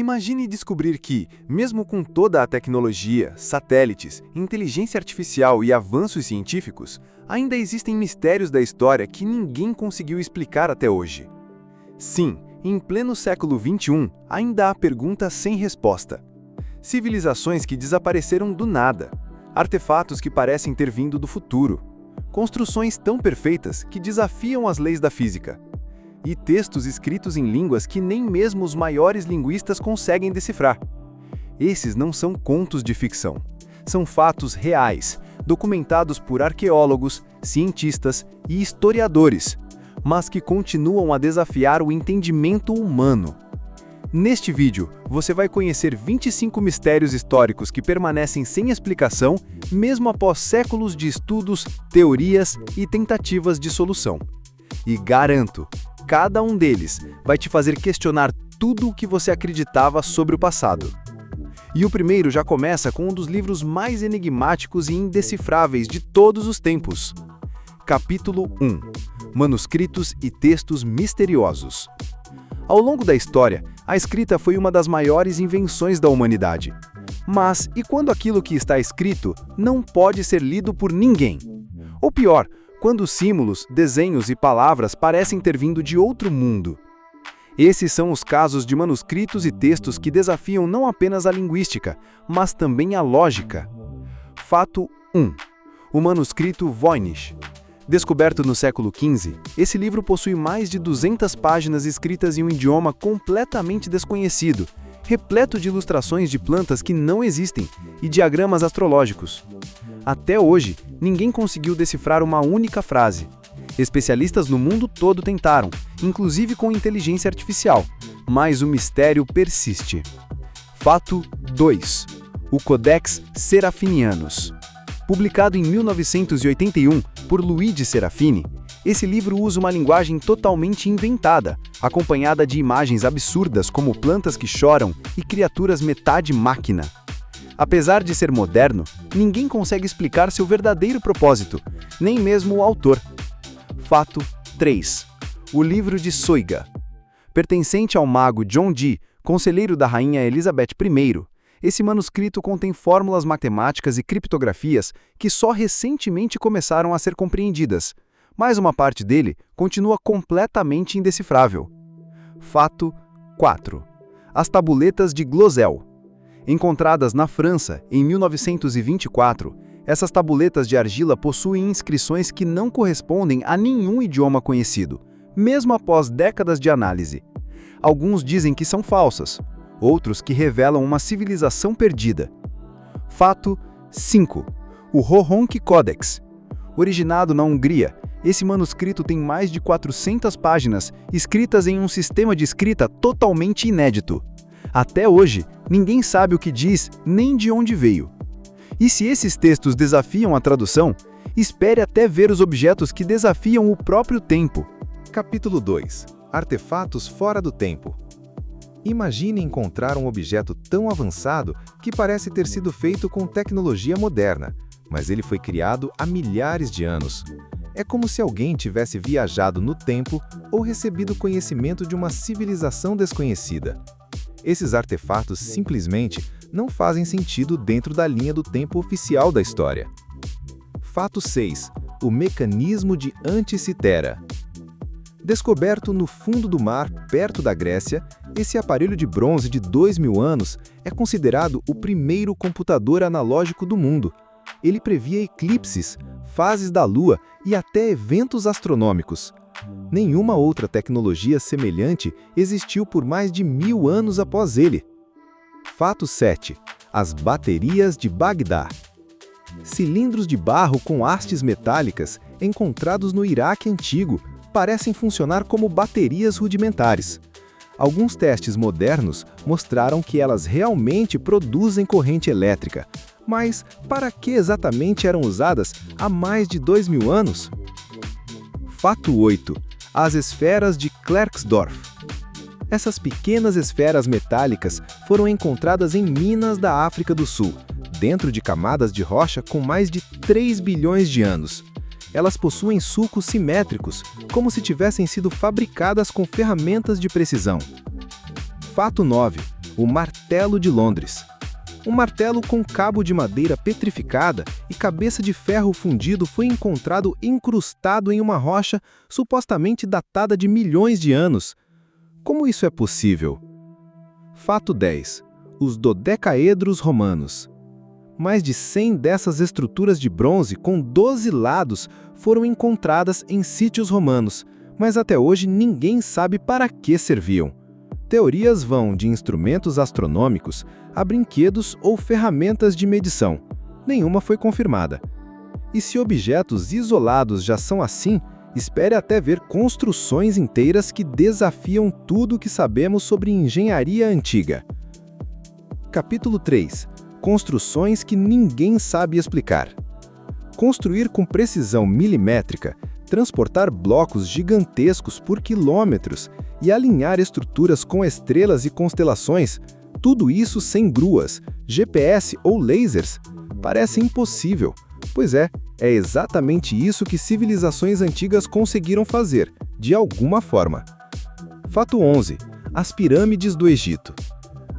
Imagine descobrir que, mesmo com toda a tecnologia, satélites, inteligência artificial e avanços científicos, ainda existem mistérios da história que ninguém conseguiu explicar até hoje. Sim, em pleno século XXI, ainda há perguntas sem resposta. Civilizações que desapareceram do nada, artefatos que parecem ter vindo do futuro, construções tão perfeitas que desafiam as leis da física, e textos escritos em línguas que nem mesmo os maiores linguistas conseguem decifrar. Esses não são contos de ficção. São fatos reais, documentados por arqueólogos, cientistas e historiadores, mas que continuam a desafiar o entendimento humano. Neste vídeo, você vai conhecer 25 mistérios históricos que permanecem sem explicação, mesmo após séculos de estudos, teorias e tentativas de solução. E garanto, cada um deles vai te fazer questionar tudo o que você acreditava sobre o passado. E o primeiro já começa com um dos livros mais enigmáticos e indecifráveis de todos os tempos. Capítulo 1. Manuscritos e textos misteriosos. Ao longo da história, a escrita foi uma das maiores invenções da humanidade. Mas, e quando aquilo que está escrito não pode ser lido por ninguém? Ou pior, quando símbolos, desenhos e palavras parecem ter vindo de outro mundo? Esses são os casos de manuscritos e textos que desafiam não apenas a linguística, mas também a lógica. Fato 1. O manuscrito Voynich. Descoberto no século XV, esse livro possui mais de 200 páginas escritas em um idioma completamente desconhecido, repleto de ilustrações de plantas que não existem e diagramas astrológicos. Até hoje, ninguém conseguiu decifrar uma única frase. Especialistas no mundo todo tentaram, inclusive com inteligência artificial, mas o mistério persiste. Fato 2. O Codex Serafinianus. Publicado em 1981 por Luigi Serafini, esse livro usa uma linguagem totalmente inventada, acompanhada de imagens absurdas como plantas que choram e criaturas metade máquina. Apesar de ser moderno, ninguém consegue explicar seu verdadeiro propósito, nem mesmo o autor. Fato 3. O livro de Soiga. Pertencente ao mago John Dee, conselheiro da rainha Elizabeth I, esse manuscrito contém fórmulas matemáticas e criptografias que só recentemente começaram a ser compreendidas, mas uma parte dele continua completamente indecifrável. Fato 4. As tabuletas de Glosel. Encontradas na França em 1924, essas tabuletas de argila possuem inscrições que não correspondem a nenhum idioma conhecido, mesmo após décadas de análise. Alguns dizem que são falsas, outros que revelam uma civilização perdida. Fato 5. O Hohonc Codex. Originado na Hungria, esse manuscrito tem mais de 400 páginas, escritas em um sistema de escrita totalmente inédito. Até hoje, ninguém sabe o que diz nem de onde veio. E se esses textos desafiam a tradução, espere até ver os objetos que desafiam o próprio tempo. Capítulo 2. Artefatos fora do tempo. Imagine encontrar um objeto tão avançado que parece ter sido feito com tecnologia moderna, mas ele foi criado há milhares de anos. É como se alguém tivesse viajado no tempo ou recebido conhecimento de uma civilização desconhecida. Esses artefatos simplesmente não fazem sentido dentro da linha do tempo oficial da história. Fato 6. O mecanismo de Anticythera. Descoberto no fundo do mar, perto da Grécia, esse aparelho de bronze de 2000 anos é considerado o primeiro computador analógico do mundo. Ele previa eclipses, fases da Lua e até eventos astronômicos. Nenhuma outra tecnologia semelhante existiu por mais de 1000 anos após ele. Fato 7. As baterias de Bagdá. Cilindros de barro com hastes metálicas, encontrados no Iraque antigo, parecem funcionar como baterias rudimentares. Alguns testes modernos mostraram que elas realmente produzem corrente elétrica, mas para que exatamente eram usadas há mais de 2000 anos? Fato 8. As esferas de Klerksdorf. Essas pequenas esferas metálicas foram encontradas em minas da África do Sul, dentro de camadas de rocha com mais de 3 bilhões de anos. Elas possuem sulcos simétricos, como se tivessem sido fabricadas com ferramentas de precisão. Fato 9. o Martelo de Londres. Um martelo com cabo de madeira petrificada e cabeça de ferro fundido foi encontrado incrustado em uma rocha supostamente datada de milhões de anos. Como isso é possível? Fato 10. Os dodecaedros romanos. Mais de 100 dessas estruturas de bronze com 12 lados foram encontradas em sítios romanos, mas até hoje ninguém sabe para que serviam. Teorias vão de instrumentos astronômicos a brinquedos ou ferramentas de medição. Nenhuma foi confirmada. E se objetos isolados já são assim, espere até ver construções inteiras que desafiam tudo o que sabemos sobre engenharia antiga. Capítulo 3. Construções que ninguém sabe explicar. Construir com precisão milimétrica, transportar blocos gigantescos por quilômetros e alinhar estruturas com estrelas e constelações, tudo isso sem gruas, GPS ou lasers, parece impossível, pois é exatamente isso que civilizações antigas conseguiram fazer, de alguma forma. Fato 11. As pirâmides do Egito.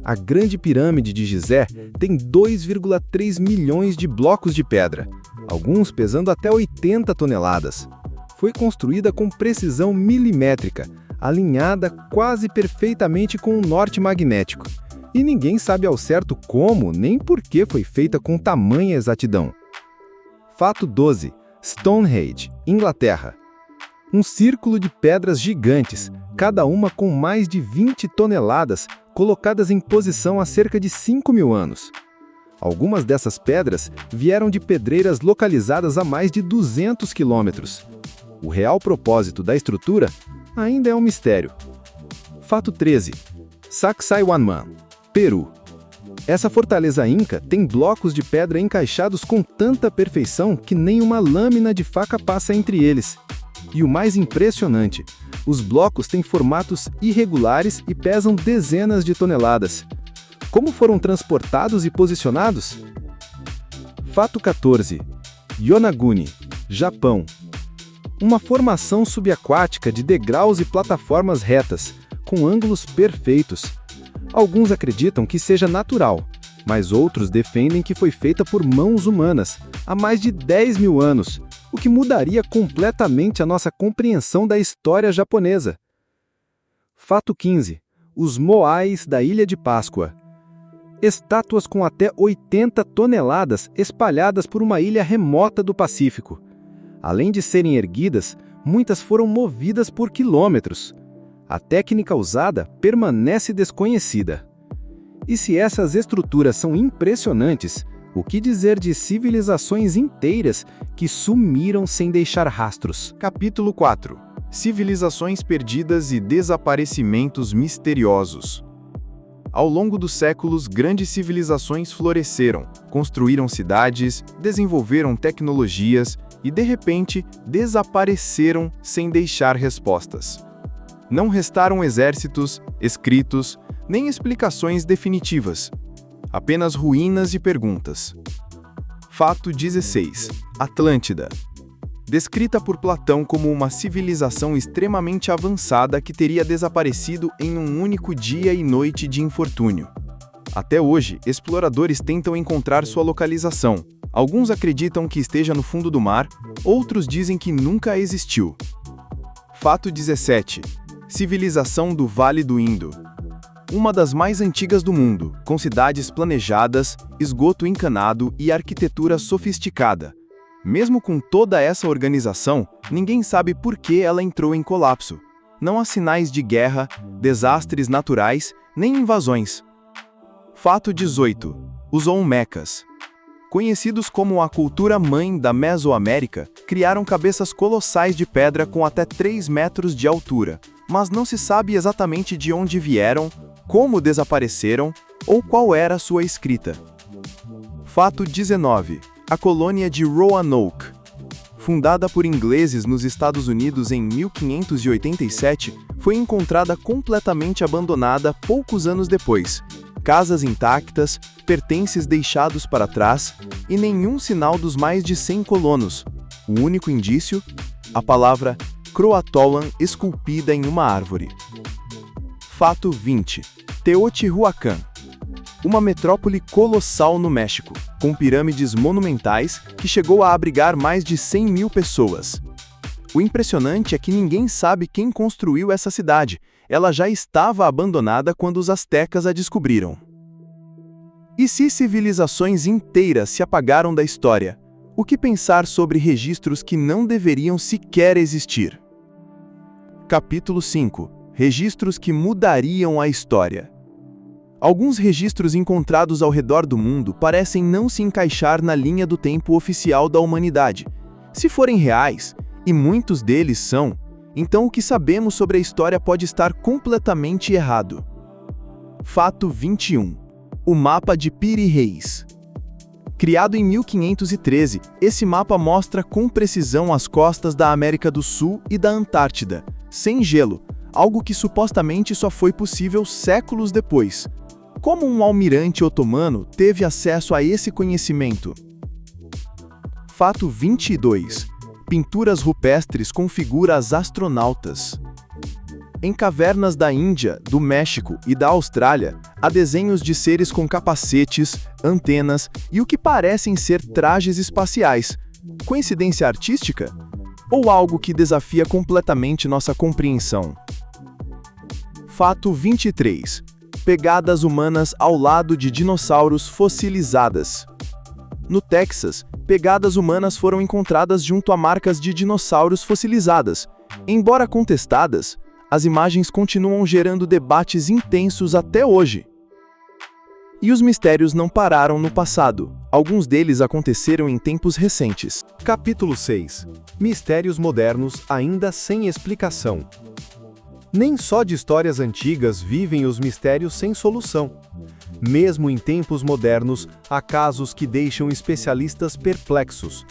A Grande Pirâmide de Gizé tem 2,3 milhões de blocos de pedra, alguns pesando até 80 toneladas. Foi construída com precisão milimétrica, alinhada quase perfeitamente com o norte magnético. E ninguém sabe ao certo como nem por que foi feita com tamanha exatidão. Fato 12. Stonehenge, Inglaterra. Um círculo de pedras gigantes, cada uma com mais de 20 toneladas, colocadas em posição há cerca de 5.000 anos. Algumas dessas pedras vieram de pedreiras localizadas a mais de 200 quilômetros. O real propósito da estrutura ainda é um mistério. Fato 13. Sacsayhuaman, Peru. Essa fortaleza inca tem blocos de pedra encaixados com tanta perfeição que nem uma lâmina de faca passa entre eles. E o mais impressionante, os blocos têm formatos irregulares e pesam dezenas de toneladas. Como foram transportados e posicionados? Fato 14. Yonaguni, Japão. Uma formação subaquática de degraus e plataformas retas, com ângulos perfeitos. Alguns acreditam que seja natural, mas outros defendem que foi feita por mãos humanas, há mais de 10.000 anos, o que mudaria completamente a nossa compreensão da história japonesa. Fato 15. Os Moais da Ilha de Páscoa. Estátuas com até 80 toneladas espalhadas por uma ilha remota do Pacífico. Além de serem erguidas, muitas foram movidas por quilômetros. A técnica usada permanece desconhecida. E se essas estruturas são impressionantes, o que dizer de civilizações inteiras que sumiram sem deixar rastros? Capítulo 4. Civilizações perdidas e desaparecimentos misteriosos. Ao longo dos séculos, grandes civilizações floresceram, construíram cidades, desenvolveram tecnologias e, de repente, desapareceram sem deixar respostas. Não restaram exércitos, escritos, nem explicações definitivas. Apenas ruínas e perguntas. Fato 16. Atlântida. Descrita por Platão como uma civilização extremamente avançada que teria desaparecido em um único dia e noite de infortúnio. Até hoje, exploradores tentam encontrar sua localização. Alguns acreditam que esteja no fundo do mar, outros dizem que nunca existiu. Fato 17. Civilização do Vale do Indo. Uma das mais antigas do mundo, com cidades planejadas, esgoto encanado e arquitetura sofisticada. Mesmo com toda essa organização, ninguém sabe por que ela entrou em colapso. Não há sinais de guerra, desastres naturais, nem invasões. Fato 18. Os Olmecas. Conhecidos como a cultura mãe da Mesoamérica, criaram cabeças colossais de pedra com até 3 metros de altura, mas não se sabe exatamente de onde vieram, como desapareceram ou qual era sua escrita. Fato 19. A colônia de Roanoke. Fundada por ingleses nos Estados Unidos em 1587, foi encontrada completamente abandonada poucos anos depois. Casas intactas, pertences deixados para trás e nenhum sinal dos mais de 100 colonos. O único indício? A palavra Croatoan esculpida em uma árvore. Fato 20. Teotihuacan. Uma metrópole colossal no México, com pirâmides monumentais que chegou a abrigar mais de 100 mil pessoas. O impressionante é que ninguém sabe quem construiu essa cidade. Ela já estava abandonada quando os astecas a descobriram. E se civilizações inteiras se apagaram da história, o que pensar sobre registros que não deveriam sequer existir? Capítulo 5. Registros que mudariam a história. Alguns registros encontrados ao redor do mundo parecem não se encaixar na linha do tempo oficial da humanidade. Se forem reais, e muitos deles são, então o que sabemos sobre a história pode estar completamente errado. Fato 21. O mapa de Piri Reis. Criado em 1513, esse mapa mostra com precisão as costas da América do Sul e da Antártida, sem gelo, algo que supostamente só foi possível séculos depois. Como um almirante otomano teve acesso a esse conhecimento? Fato 22. Pinturas rupestres com figuras astronautas. Em cavernas da Índia, do México e da Austrália, há desenhos de seres com capacetes, antenas e o que parecem ser trajes espaciais. Coincidência artística? Ou algo que desafia completamente nossa compreensão? Fato 23. Pegadas humanas ao lado de dinossauros fossilizadas. No Texas, pegadas humanas foram encontradas junto a marcas de dinossauros fossilizadas. Embora contestadas, as imagens continuam gerando debates intensos até hoje. E os mistérios não pararam no passado. Alguns deles aconteceram em tempos recentes. Capítulo 6. Mistérios modernos ainda sem explicação. Nem só de histórias antigas vivem os mistérios sem solução. Mesmo em tempos modernos, há casos que deixam especialistas perplexos.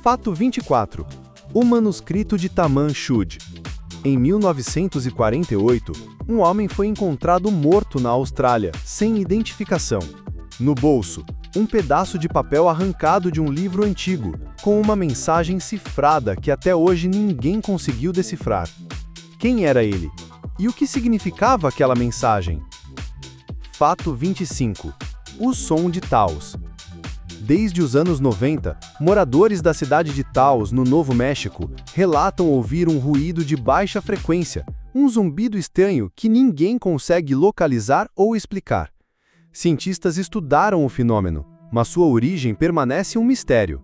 Fato 24. O manuscrito de Taman Shud. Em 1948, um homem foi encontrado morto na Austrália, sem identificação. No bolso, um pedaço de papel arrancado de um livro antigo, com uma mensagem cifrada que até hoje ninguém conseguiu decifrar. Quem era ele? E o que significava aquela mensagem? Fato 25. O som de Taos. Desde os anos 90, moradores da cidade de Taos, no Novo México, relatam ouvir um ruído de baixa frequência, um zumbido estranho que ninguém consegue localizar ou explicar. Cientistas estudaram o fenômeno, mas sua origem permanece um mistério.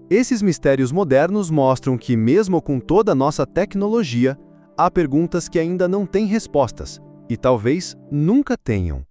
Esses mistérios modernos mostram que, mesmo com toda a nossa tecnologia, há perguntas que ainda não têm respostas, e talvez nunca tenham.